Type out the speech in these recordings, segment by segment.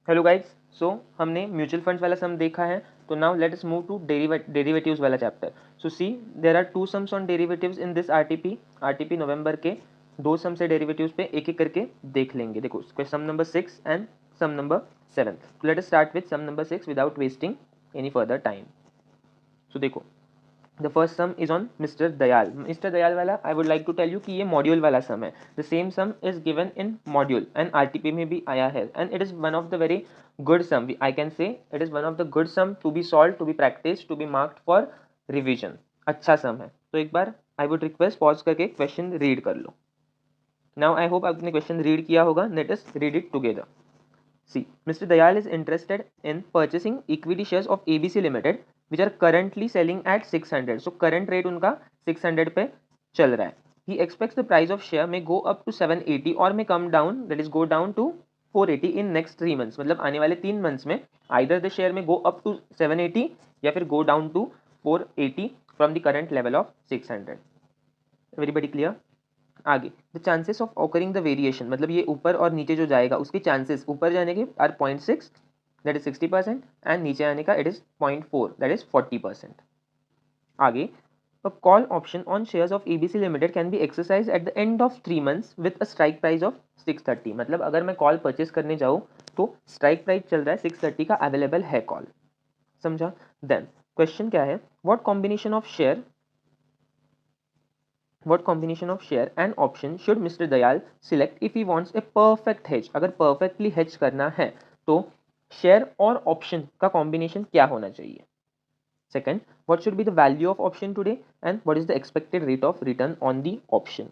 Hello guys, सो हमने mutual funds वाला सम देखा है. तो now let us move to derivatives वाला chapter. So see, there are two sums on derivatives in this RTP November के दो सम से डेरिवेटिव्स पे एक एक करके देख लेंगे. देखो sum number 6 and sum number 7. Let us start with sum number 6 without wasting any further time. So देखो, the first sum is on mister Dayal. Mister Dayal वाला I would like to tell you कि ये मॉड्यूल वाला sum है. The same sum is given in module and RTP में भी आया है and it is one of the very good sum. I can say it is one of the good sum to be solve, to be practice, to be marked for revision. अच्छा sum है. तो एक बार I would request pause करके question read कर लो. Now I hope आपने question read किया होगा. Let us read it together. See, Mr. Dayal is interested in purchasing equity shares of ABC Limited, which are currently selling at 600. So current rate उनका 600 पे चल रहा है. He expects the price of share may go up to 780 or may come down, that is go down to 480 in next 3 months. मतलब आने वाले 3 months में either the share may go up to 780 या फिर go down to 480 from the current level of 600. Everybody clear? आगे the chances of occurring the variation, मतलब ये ऊपर और नीचे जो जाएगा उसके चांसेस ऊपर जाने के आर 0.6 दैट इज 60% एंड नीचे आने का इट इज 0.4 दैट इज 40%. आगे a call option on shares of ABC limited can be exercise at the end of 3 months with a strike price of 630. मतलब अगर मैं कॉल परचेस करने जाऊँ तो स्ट्राइक प्राइस चल रहा है 630 का, अवेलेबल है कॉल. समझा? देन क्वेश्चन क्या है, what combination of share and option should Mr. Dayal select if he wants a perfect hedge? अगर perfectly hedge करना है तो शेयर और ऑप्शन का कॉम्बिनेशन क्या होना चाहिए. Second, what should be the value of option today and what is the expected rate of return on the option?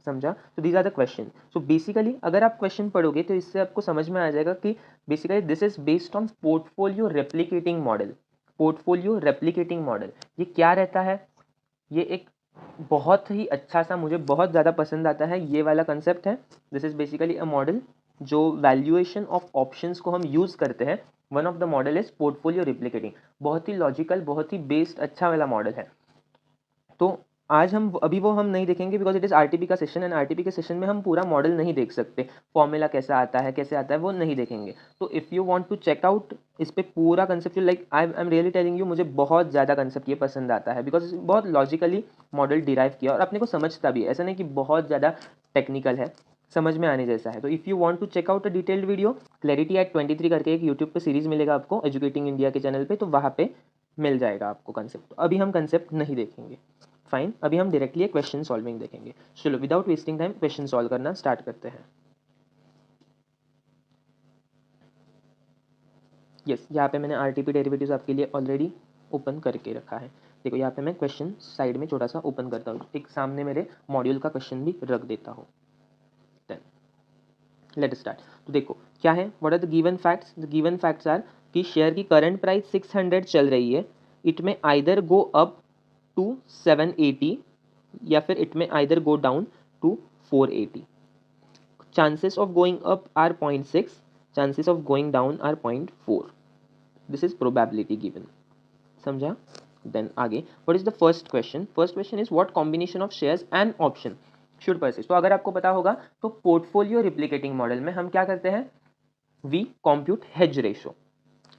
समझा? तो these are the question. So basically अगर आप क्वेश्चन पढ़ोगे तो इससे आपको समझ में आ जाएगा कि basically this is based on portfolio replicating model. ये क्या रहता है? ये एक बहुत ही अच्छा सा, मुझे बहुत ज़्यादा पसंद आता है ये वाला कंसेप्ट है. This is basically a model जो वैल्यूएशन ऑफ ऑप्शंस को हम यूज़ करते हैं. One of the model is portfolio replicating. बहुत ही लॉजिकल, बहुत ही बेस्ड अच्छा वाला मॉडल है. तो आज हम वो हम नहीं देखेंगे बिकॉज इट इज़ आरटीपी का सेशन एंड आरटीपी के सेशन में हम पूरा मॉडल नहीं देख सकते. फॉर्मूला कैसे आता है वो नहीं देखेंगे. तो if you want to check out इस पे पूरा conceptual, like I am really telling you, मुझे बहुत ज़्यादा कंसेप्ट ये पसंद आता है बिकॉज बहुत लॉजिकली मॉडल डिराइव किया और अपने को समझता भी है. ऐसा नहीं कि बहुत ज़्यादा टेक्निकल है, समझ में आने जैसा है. तो if you want to check out a detailed video, clarity at 23 करके एक यूट्यूब पे सीरीज़ मिलेगा आपको एजुकेटिंग इंडिया के चैनल पे, तो वहाँ पे मिल जाएगा आपको कंसेप्ट. तो अभी हम कंसेप्ट नहीं देखेंगे. फाइन, अभी हम डायरेक्टली क्वेश्चन सॉल्विंग देखेंगे. चलो without wasting time question solve करना स्टार्ट करते हैं. यस, यहाँ पे मैंने आरटीपी डेरिवेटिव्स आपके लिए ऑलरेडी ओपन करके रखा है. देखो यहाँ पे मैं क्वेश्चन साइड में छोटा सा ओपन करता हूँ, एक सामने मेरे मॉड्यूल का क्वेश्चन भी रख देता हूँ. Then let start. तो देखो क्या है, what are the given facts. The given facts are कि शेयर की करंट प्राइस 600 चल रही है. इट में आइदर गो अप टू 780 या फिर इट में either go down to 480. chances of going up are 0.6, chances of going down are 0.4. this is probability given. समझा? then आगे what is the first question is what combination of shares and option should persist. तो अगर आपको पता होगा तो portfolio replicating model में हम क्या करते हैं, we compute hedge ratio,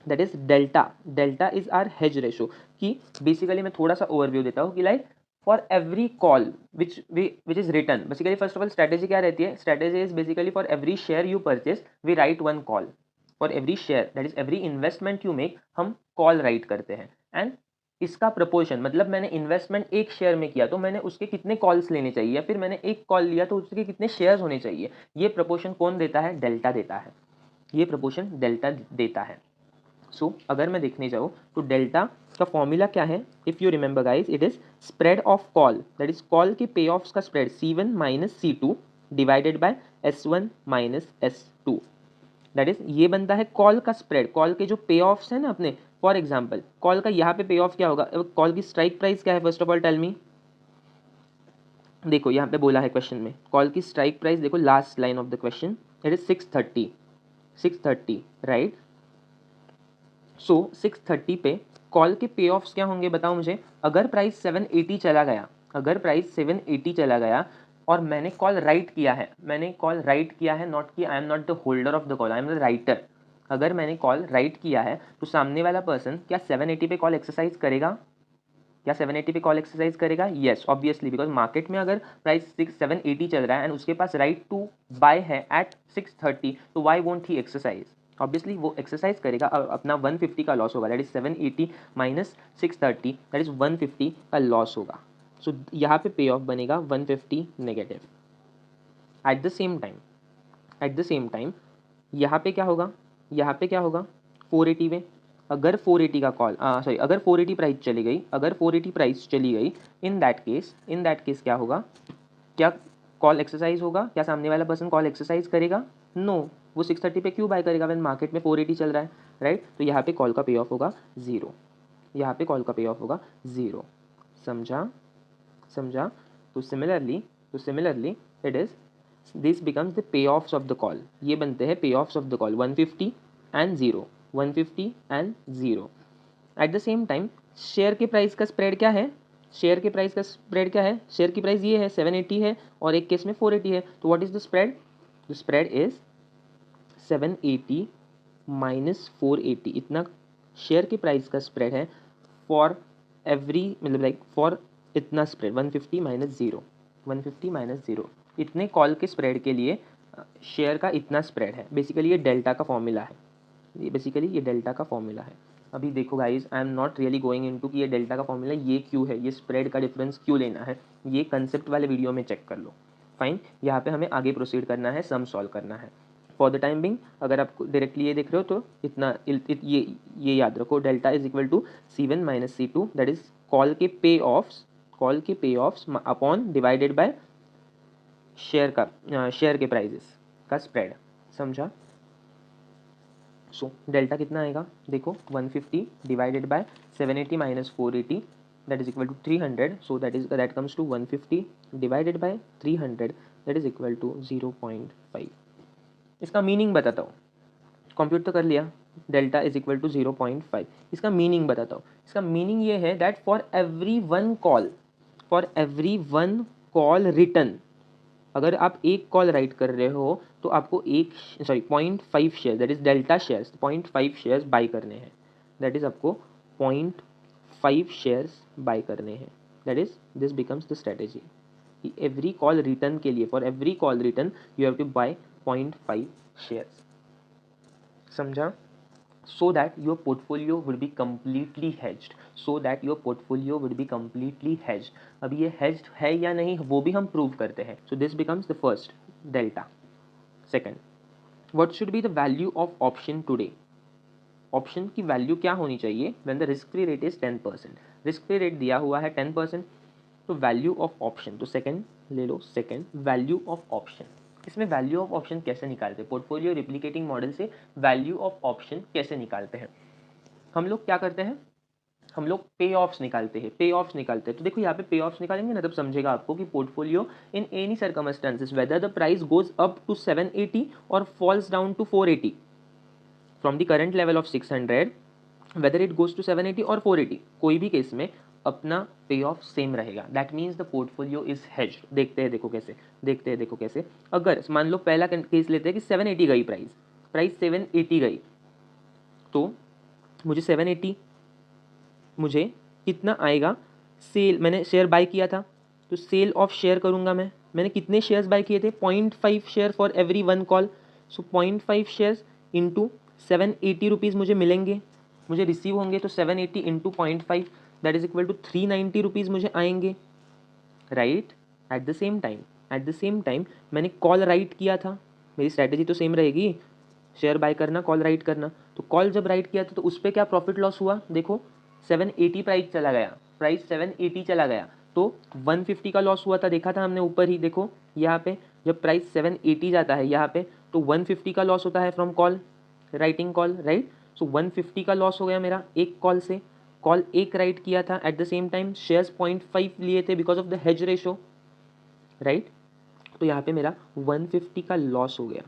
that is delta is our hedge ratio. कि बेसिकली मैं थोड़ा सा ओवरव्यू देता हूँ कि like for every call which is written, basically first of all strategy क्या रहती है, strategy is basically for every share you purchase we write one call. For every share that is every investment you make हम call write करते हैं. And इसका proportion, मतलब मैंने investment एक शेयर में किया तो मैंने उसके कितने कॉल्स लेने चाहिए, या फिर मैंने एक कॉल लिया तो उसके कितने शेयर्स होने चाहिए, ये प्रपोर्शन कौन देता है, डेल्टा देता है. ये प्रपोर्शन डेल्टा देता है. सो अगर मैं देखने जाऊँ तो डेल्टा का फॉर्मूला क्या है, if you remember guys, it is spread of call, that is call के पे ऑफ्स का spread C1 minus C2 divided by S1 minus S2. That is ये बनता है कॉल का स्प्रेड. कॉल के जो पे ऑफ्स है ना अपने, फॉर एग्जाम्पल कॉल का यहाँ पे पे ऑफ क्या होगा, कॉल की स्ट्राइक प्राइस क्या है, first of all tell me. देखो यहाँ पे बोला है क्वेश्चन में कॉल की स्ट्राइक प्राइस, देखो last line of the question, it is 630 right. So 630 पे कॉल के पे ऑफ्स क्या होंगे बताओ मुझे. अगर प्राइस 780 चला गया और मैंने कॉल राइट किया है, मैंने कॉल राइट किया है, नॉट कि I am not the holder of the call, I am the writer. अगर मैंने कॉल राइट किया है तो सामने वाला पर्सन क्या 780 पे कॉल एक्सरसाइज करेगा? क्या 780 पे कॉल एक्सरसाइज करेगा? येस ऑब्वियसली, बिकॉज मार्केट में अगर प्राइस 780 चल रहा है एंड उसके पास राइट टू बाय है एट 630, तो why won't he exercise? Obviously वो एक्सरसाइज करेगा। अपना 150 का लॉस होगा, that is 780 minus 630, that is 150 का लॉस होगा। सो यहाँ पे पे ऑफ बनेगा 150 negative. Eight the same time, eight the same time यहाँ पे क्या होगा, यहाँ पे क्या होगा 480 में, अगर 480 का कॉल सॉरी अगर 480 प्राइस चली गई, अगर 480 प्राइस चली गई, इन दैट केस क्या होगा, क्या कॉल एक्सरसाइज होगा? क्या सामने वाला पर्सन कॉल एक्सरसाइज करेगा? नो, वो 630 पे क्यों बाय करेगा व्हेन मार्केट में 480 चल रहा है, राइट? तो यहाँ पे कॉल का पे ऑफ होगा 0, यहाँ पे कॉल का पे ऑफ होगा 0। समझा? समझा? तो similarly it is this becomes the pay offs of the call. ये बनते हैं पे offs of the call 150 and 0, 150 and 0। Eight the same time share के प्राइस का स्प्रेड क्या है? शेयर के प्राइस का स्प्रेड क्या है? शेयर की प्राइस ये है 780 है और एक केस में 480 है, तो what is the spread? The spread is 780 minus 480, इतना शेयर के प्राइस का स्प्रेड है फॉर एवरी, मतलब लाइक फॉर इतना स्प्रेड 150 माइनस 0, 150 माइनस 0, इतने कॉल के स्प्रेड के लिए शेयर का इतना स्प्रेड है। बेसिकली ये डेल्टा का फॉर्मूला है, ये बेसिकली ये डेल्टा का फॉर्मूला है। अभी देखो guys, I am not really going into कि ये डेल्टा का फॉर्मूला ये क्यों है, ये स्प्रेड का डिफरेंस क्यों लेना है, ये कंसेप्ट वाले वीडियो में चेक कर लो। फाइन, यहाँ पे हमें आगे प्रोसीड करना है, सम सॉल्व करना है। फॉर द टाइम बिंग अगर आप डायरेक्टली ये देख रहे हो तो इतना ये याद रखो, delta is equal to C1 minus C2, that is call के payoffs upon divided by share के प्राइजेस का स्प्रेड। समझा? सो डेल्टा कितना आएगा देखो, 150 divided by 780 minus 480, that is equal to 300, so that comes to 150 divided by 300, that is equal to 0.5। इसका meaning बताता हूँ, कंप्यूट तो कर लिया, डेल्टा इज इक्वल टू 0.5। इसका मीनिंग बताता हूँ, इसका मीनिंग ये है that for every one call return, अगर आप एक कॉल राइट कर रहे हो तो आपको 0.5 share, that is delta shares, 0.5 shares buy करने हैं, दैट इज आपको 0.5 शेयर्स बाई करने हैं, that is this becomes the strategy. Every call written के लिए, for every call written you have to buy 0.5 shares. समझा? so that your portfolio would be completely hedged, so that your portfolio would be completely hedged। अब ये hedged है या नहीं वो भी हम प्रूव करते हैं। so this becomes the first delta। second, what should be the value of option today? Option की वैल्यू क्या होनी चाहिए when the risk free rate is 10%? Risk free rate दिया हुआ है 10%, तो वैल्यू ऑफ ऑप्शन, तो सेकंड ले लो, सेकंड वैल्यू ऑफ ऑप्शन। इसमें वैल्यू ऑफ ऑप्शन कैसे निकालते हैं? पोर्टफोलियो रिप्लिकेटिंग मॉडल से वैल्यू ऑफ ऑप्शन कैसे निकालते हैं? हम लोग क्या करते हैं, हम लोग पे ऑफ्स निकालते हैं, तो देखो यहाँ पे पे ऑफ्स निकालेंगे ना, तब समझेगा आपको कि portfolio in any circumstances whether the price goes up to 780 और falls down to 480 from the current level of 600, whether it goes to 780 और 480, कोई भी केस में अपना पे ऑफ सेम रहेगा। That means the portfolio is hedged. देखते हैं देखो कैसे। अगर मान लो पहला केस लेते हैं कि 780 गई प्राइस 780 गई, तो मुझे 780 मुझे कितना आएगा, सेल, मैंने शेयर बाय किया था तो सेल ऑफ शेयर करूंगा मैंने कितने शेयर्स बाय किए थे? 0.5 share for every one call, so 0.5 shares into 780 rupees मुझे मिलेंगे, मुझे रिसीव होंगे, तो 780 into 0.5 that is equal to 390 rupees मुझे आएंगे, right? At the same time मैंने कॉल राइट किया था, मेरी स्ट्रैटेजी तो सेम रहेगी, शेयर बाय करना, कॉल राइट करना। तो कॉल जब राइट किया था तो उस पर क्या प्रॉफिट लॉस हुआ देखो, 780 प्राइस चला गया तो 150 का लॉस हुआ था, देखा था हमने ऊपर ही, देखो यहाँ पे जब प्राइस 780 जाता है यहाँ पे तो 150 का लॉस होता है from call, writing call, right? So 150 का लॉस हो गया मेरा एक कॉल से, कॉल एक राइट किया था, eight the same time shares 0.5 लिए थे because of the hedge ratio, right? तो यहाँ पे मेरा 150 का लॉस हो गया।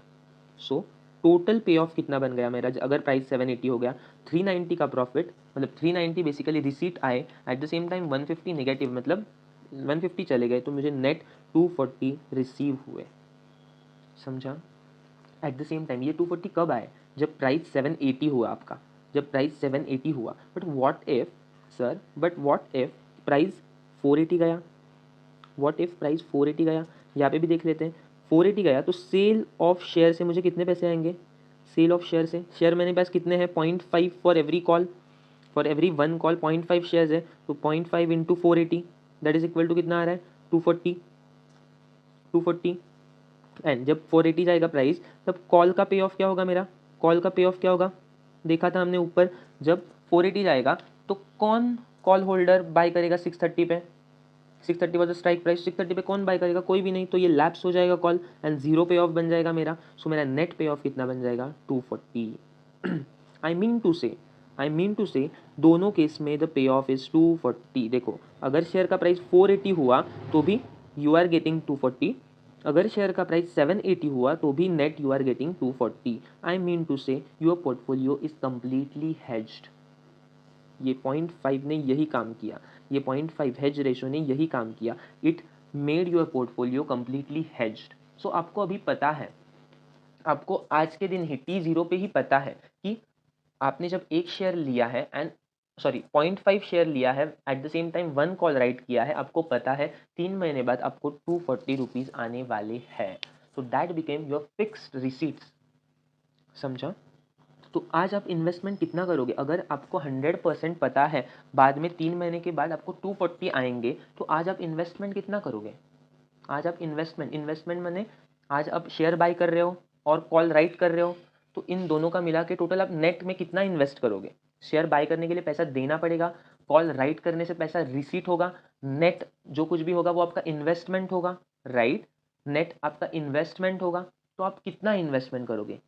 सो टोटल पे ऑफ कितना बन गया मेरा, अगर प्राइस 780 हो गया, 390 का प्रॉफिट, मतलब 390 बेसिकली रिसीट आए, eight the same time 150 negative, मतलब 150 चले गए तो मुझे नेट 240 रिसीव हुए, समझा। एट द सेम टाइम ये 240 कब आए, जब प्राइस 780 हुआ आपका, जब प्राइस 780 हुआ। But what if sir, but what if price 480 गया, व्हाट इफ प्राइस 480 गया, यहाँ पे भी देख लेते हैं। 480 गया तो सेल ऑफ शेयर से मुझे कितने पैसे आएंगे, सेल ऑफ शेयर से, शेयर मेरे पास कितने हैं 0.5 for every call, for every 1 call 0.5 shares है, तो 0.5 into 480 that is equal to कितना आ रहा है 240। एंड जब 480 जाएगा प्राइस, तब कॉल का पे ऑफ क्या होगा मेरा, कॉल का पे ऑफ क्या होगा, देखा था हमने ऊपर, जब 480 जाएगा तो कौन कॉल होल्डर बाय करेगा 630 पे, 630 वाज द स्ट्राइक प्राइस, 630 पे कौन बाय करेगा, कोई भी नहीं, तो ये लैप्स हो जाएगा कॉल एंड जीरो पे ऑफ बन जाएगा मेरा। सो मेरा नेट पे ऑफ कितना बन जाएगा 240। आई मीन टू से दोनों केस में द पे ऑफ इज 240। देखो अगर शेयर का प्राइस 480 हुआ तो भी यू आर गेटिंग 240, अगर शेयर का प्राइस 780 हुआ तो भी net you are getting 240। I mean to say your portfolio is completely hedged. ये 0.5 ने यही काम किया, ये 0.5 हेज रेशो ने यही काम किया, it made your portfolio completely hedged. So आपको अभी पता है, आपको आज के दिन ही T0 पे ही पता है कि आपने जब एक शेयर लिया है एंड 0.5 शेयर लिया है, eight the same time 1 call write किया है, आपको पता है 3 महीने बाद आपको 240 रुपीज़ आने वाले हैं। So that became your fixed receipts, समझा। तो आज आप इन्वेस्टमेंट कितना करोगे, अगर आपको 100% पता है बाद में 3 महीने के बाद आपको 240 आएंगे, तो आज आप इन्वेस्टमेंट कितना करोगे, आज आप इन्वेस्टमेंट मैंने आज आप शेयर बाय कर रहे हो और कॉल राइट कर रहे हो, तो इन दोनों का मिला के टोटल आप नेट में कितना इन्वेस्ट करोगे। शेयर बाय करने के लिए पैसा देना पड़ेगा, कॉल राइट करने से पैसा रिसीट होगा, नेट जो कुछ भी होगा वो आपका इन्वेस्टमेंट होगा, राइट, नेट आपका इन्वेस्टमेंट होगा। तो आप कितना इन्वेस्टमेंट करोगे,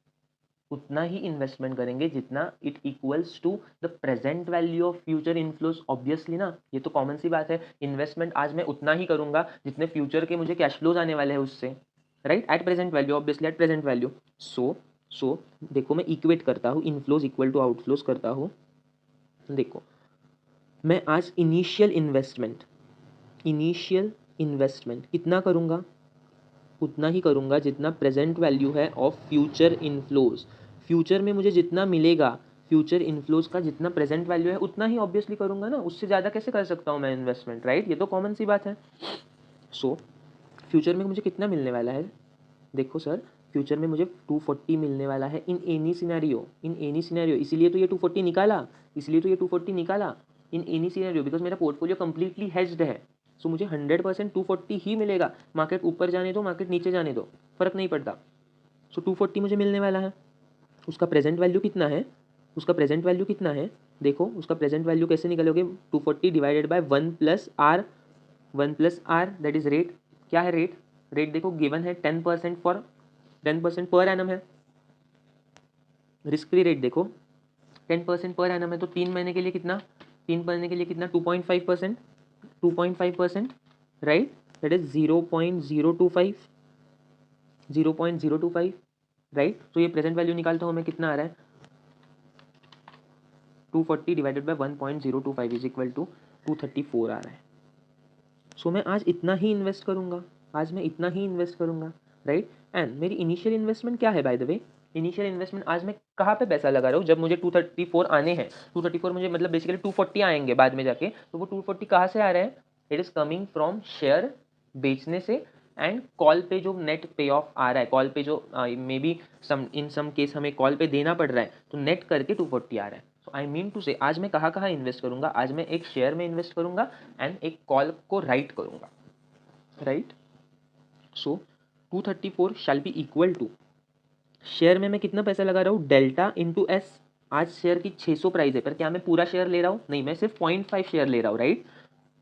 उतना ही इन्वेस्टमेंट करेंगे जितना it equals to the present value of future inflows. Obviously ना, ये तो कॉमन सी बात है, इन्वेस्टमेंट आज मैं उतना ही करूंगा जितने फ्यूचर के मुझे कैश फ्लोज आने वाले हैं उससे, right, at present value, obviously at present value. So देखो मैं इक्वेट करता हूँ, इनफ्लोज इक्वल टू आउटफ्लोज करता हूँ। देखो मैं आज इनिशियल इन्वेस्टमेंट कितना करूँगा, उतना ही करूँगा जितना प्रेजेंट वैल्यू है ऑफ फ्यूचर इनफ्लोज। फ्यूचर में मुझे जितना मिलेगा, फ्यूचर इनफ्लोज का जितना प्रेजेंट वैल्यू है उतना ही ऑब्वियसली करूँगा ना, उससे ज़्यादा कैसे कर सकता हूँ मैं इन्वेस्टमेंट, राइट, ये तो कॉमन सी बात है। सो फ्यूचर में मुझे कितना मिलने वाला है, देखो सर फ्यूचर में मुझे 240 मिलने वाला है इन एनी सिनेरियो, इसीलिए तो ये 240 निकाला, इन एनी सिनेरियो बिकॉज मेरा पोर्टफोलियो कम्प्लीटली हेज्ड है। सो मुझे 100% 240 ही मिलेगा, मार्केट ऊपर जाने दो मार्केट नीचे जाने दो फर्क नहीं पड़ता। सो 240 मुझे मिलने वाला है। उसका प्रेजेंट वैल्यू कितना है, देखो उसका प्रेजेंट वैल्यू कैसे निकालोगे, 240 divided by 1 plus R, that is rate. क्या है रेट, देखो गिवन है 10% पर एनम है, रिस्क फ्री रेट देखो 10% पर एनम है, तो 3 महीने के लिए कितना, 2.5%, राइट, दैट इज 0.025, राइट। तो ये प्रेजेंट वैल्यू निकालता हूँ मैं, कितना आ रहा है 240 divided by 1.025 is equal to 234 आ रहा है। सो मैं आज इतना ही इन्वेस्ट करूँगा, राइट। एंड मेरी इनिशियल इन्वेस्टमेंट क्या है, by the way, initial investment आज मैं कहाँ पे पैसा लगा रहा हूँ, जब मुझे 234 आने हैं, 234 मुझे मतलब बेसिकली 240 आएंगे बाद में जाके, तो वो 240 कहाँ से आ रहे हैं, it is coming from share बेचने से एंड कॉल पे जो नेट पे ऑफ आ रहा है, कॉल पे जो maybe in some case हमें कॉल पे देना पड़ रहा है, तो नेट करके 240 आ रहा है। सो आई मीन टू से आज मैं कहाँ इन्वेस्ट करूँगा, आज मैं एक शेयर में इन्वेस्ट करूँगा एंड एक कॉल को राइट करूँगा, right. So 234 shall be equal to, share में मैं कितना पैसा लगा रहा हूँ, डेल्टा इंटू एस। आज शेयर की 600 प्राइस है, पर क्या मैं पूरा शेयर ले रहा हूँ, नहीं, मैं सिर्फ 0.5 शेयर ले रहा हूँ, राइट,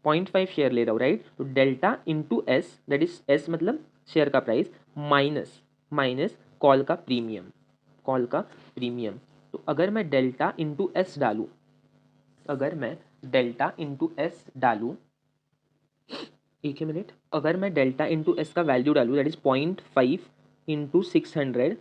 0.5 शेयर ले रहा हूँ, राइट। तो delta into S, that is S मतलब शेयर का प्राइस, माइनस कॉल का प्रीमियम, तो अगर मैं डेल्टा इंटू एस डालूँ, एक ही मिनट, अगर मैं डेल्टा इंटू एस का वैल्यू डालूँ, that is 0.5 into 600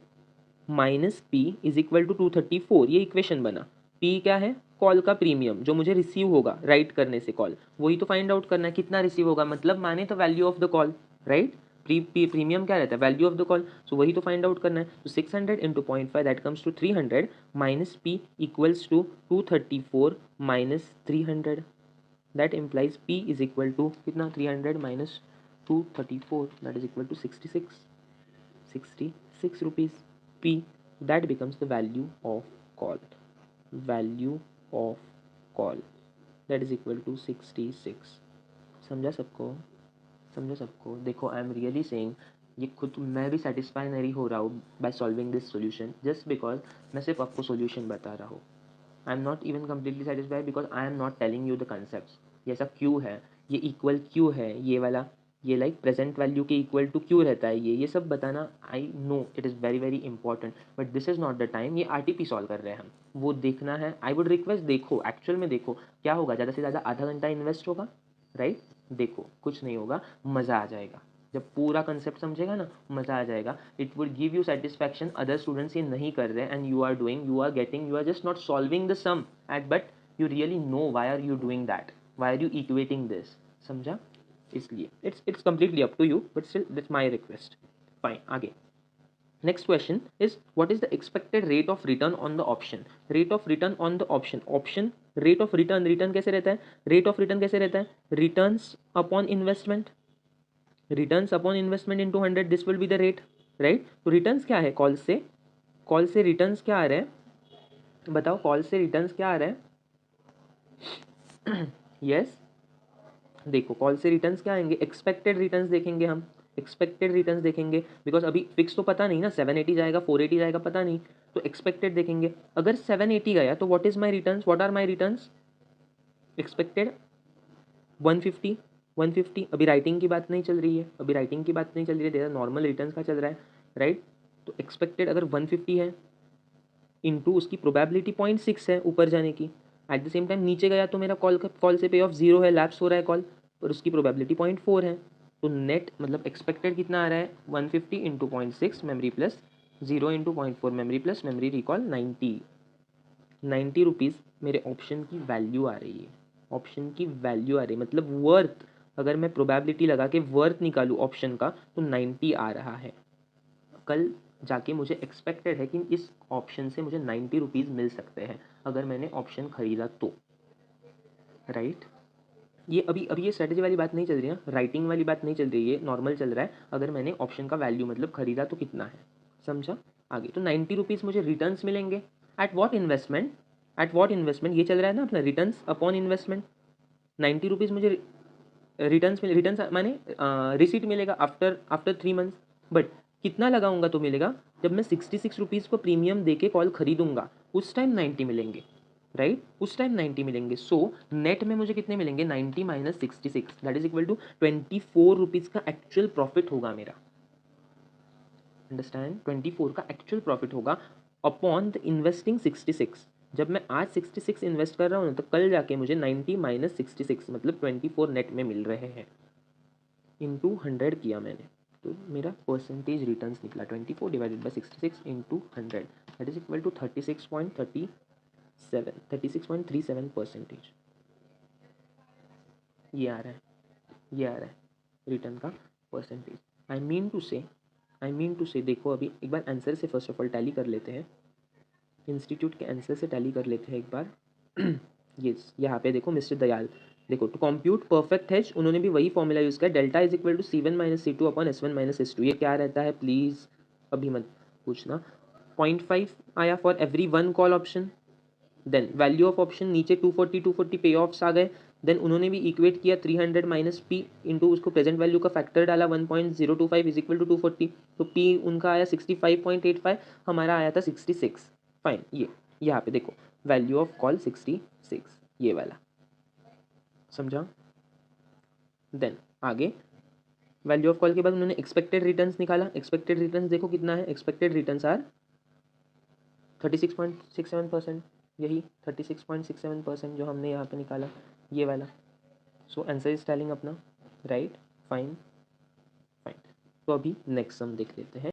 minus P is equal to 234, ये इक्वेशन बना। पी क्या है, कॉल का प्रीमियम जो मुझे रिसीव होगा राइट करने से कॉल, वही तो फाइंड आउट करना है कितना रिसीव होगा, मतलब माने तो value of the call, right. Premium क्या रहता है, value of the call, so वही तो फाइंड आउट करना है। तो 600 into 0.5 that comes to 300 minus P equals to 234 minus 300, that implies P is equal to कितना, 300 minus 234 that is equal to 66 rupees. P that becomes the value of call, value of call that is equal to 66। समझा सबको, समझा सबको। देखो आई am really saying, ये खुद मैं भी सेटिस्फाई नहीं हो रहा हूँ by solving this solution, just because मैं सिर्फ आपको सॉल्यूशन बता रहा हूँ। I am not even completely satisfied because I am not telling you the concept. ये ऐसा क्यों है, ये इक्वल क्यों है, ये वाला, ये लाइक प्रेजेंट वैल्यू के इक्वल टू क्यों रहता है, ये सब बताना I know it is very very important, but this is not the time. ये आरटीपी सॉल्व कर रहे हैं हम, वो देखना है। आई वुड रिक्वेस्ट, देखो एक्चुअल में देखो क्या होगा, ज़्यादा से ज़्यादा आधा घंटा इन्वेस्ट होगा, राइट। देखो कुछ नहीं होगा, मज़ा आ जाएगा जब पूरा कंसेप्ट समझेगा ना, मज़ा आ जाएगा। It would give you satisfaction, other students ये नहीं कर रहे and you are doing, you are getting, you are just not solving the sum at, but you really know why are you doing that, why are you equating this, समझा। इसलिए it's completely up to you, but still that's my request. Fine, आगे next question is what is the expected rate of return on the option, rate of return on the option, option rate of return, return कैसे रहता है, rate of return कैसे रहता है, returns upon investment, returns upon investment into 100, this will be the rate, right. तो returns क्या है, call से रिटर्न्स क्या आ रहे हैं, बताओ कॉल से रिटर्न्स क्या आ रहे हैं। यस देखो कॉल से रिटर्न्स क्या आएंगे, एक्सपेक्टेड रिटर्न्स देखेंगे हम, एक्सपेक्टेड रिटर्न्स देखेंगे, बिकॉज अभी फिक्स तो पता नहीं ना, 780 जाएगा 480 जाएगा पता नहीं, तो एक्सपेक्टेड देखेंगे। अगर 780 गया तो what is my returns, what are my returns, expected 150, 150। अभी राइटिंग की बात नहीं चल रही है, अभी राइटिंग की बात नहीं चल रही है, नॉर्मल रिटर्न्स का चल रहा है, राइट। तो एक्सपेक्टेड अगर 150 है इंटू उसकी प्रोबेबिलिटी 0.6 है ऊपर जाने की, एट द सेम टाइम नीचे गया तो मेरा कॉल से पे ऑफ 0 है, लैप्स हो रहा है कॉल, और उसकी प्रोबेबिलिटी 0.4 है। तो नेट मतलब एक्सपेक्टेड कितना आ रहा है, 150 into 0.6 memory plus 0 into 0.4 memory plus memory recall 90 rupees मेरे ऑप्शन की वैल्यू आ रही है, ऑप्शन की वैल्यू आ रही है, मतलब वर्थ, अगर मैं प्रोबेबिलिटी लगा के वर्थ निकालूँ ऑप्शन का तो 90 आ रहा है। कल जाके मुझे एक्सपेक्टेड है कि इस ऑप्शन से मुझे 90 रुपीज़ मिल सकते हैं अगर मैंने ऑप्शन खरीदा तो, राइट। ये अभी ये स्ट्रेटेजी वाली बात नहीं चल रही है, राइटिंग वाली बात नहीं चल रही है, नॉर्मल चल रहा है। अगर मैंने ऑप्शन का वैल्यू मतलब खरीदा तो कितना है, समझा। आगे तो 90 रुपीज़ मुझे रिटर्न्स मिलेंगे, at what investment, at what investment, ये चल रहा है ना अपना रिटर्न्स अपॉन इन्वेस्टमेंट। 90 रुपीज़ मुझे रिटर्न्स माने रिसीट मिलेगा आफ्टर आफ्टर 3 मंथ्स, बट कितना लगाऊंगा तो मिलेगा, जब मैं 66 रुपीज़ को प्रीमियम दे के कॉल खरीदूंगा उस टाइम 90 मिलेंगे, राइट, उस टाइम 90 मिलेंगे। सो नेट में मुझे कितने मिलेंगे, 90 minus 66 that is equal to 24 rupees का एक्चुअल प्रॉफिट होगा मेरा, अंडरस्टैंड, 24 का एक्चुअल प्रॉफिट होगा अपॉन द इन्वेस्टिंग 66। जब मैं आज 66 इन्वेस्ट कर रहा हूँ तो कल जाके मुझे 90 माइनस 66 मतलब 24 नेट में मिल रहे हैं, इंटू 100 किया मैंने तो मेरा परसेंटेज रिटर्न्स निकला 24 divided by 66 into 100 that is equal to 36.37 ये आ रहा है, ये आ रहा है रिटर्न का परसेंटेज। आई मीन टू से देखो अभी एक बार आंसर से फर्स्ट ऑफ ऑल टैली कर लेते हैं, इंस्टीट्यूट के आंसर से टैली कर लेते हैं एक बार। ये यहाँ पे देखो मिस्टर दयाल, देखो टू कंप्यूट परफेक्ट हेज उन्होंने भी वही फॉर्मूला यूज़ किया, delta is equal to C1 minus C2 upon S1 minus S2। ये क्या रहता है प्लीज़ अभी मत पूछना। 0.5 आया for every one call option, then value of option नीचे 240 पे ऑफ्स आ गए, देन उन्होंने भी इक्वेट किया 300 माइनस पी इंटू उसको प्रेजेंट वैल्यू का फैक्टर डाला 1.025 इज इक्वल टू 240, तो पी उनका आया 65.85, हमारा आया था 66। फाइन, ये यहाँ पे देखो वैल्यू ऑफ कॉल 66 ये वाला, समझा। देन आगे वैल्यू ऑफ कॉल के बाद उन्होंने एक्सपेक्टेड रिटर्न्स निकाला, एक्सपेक्टेड रिटर्न्स देखो कितना है, एक्सपेक्टेड रिटर्न्स आर 36.67%, यही 36.67% जो हमने यहाँ पे निकाला ये वाला। सो आंसर इज टेलिंग अपना, राइट, फाइन फाइन। तो अभी नेक्स्ट सम देख लेते हैं।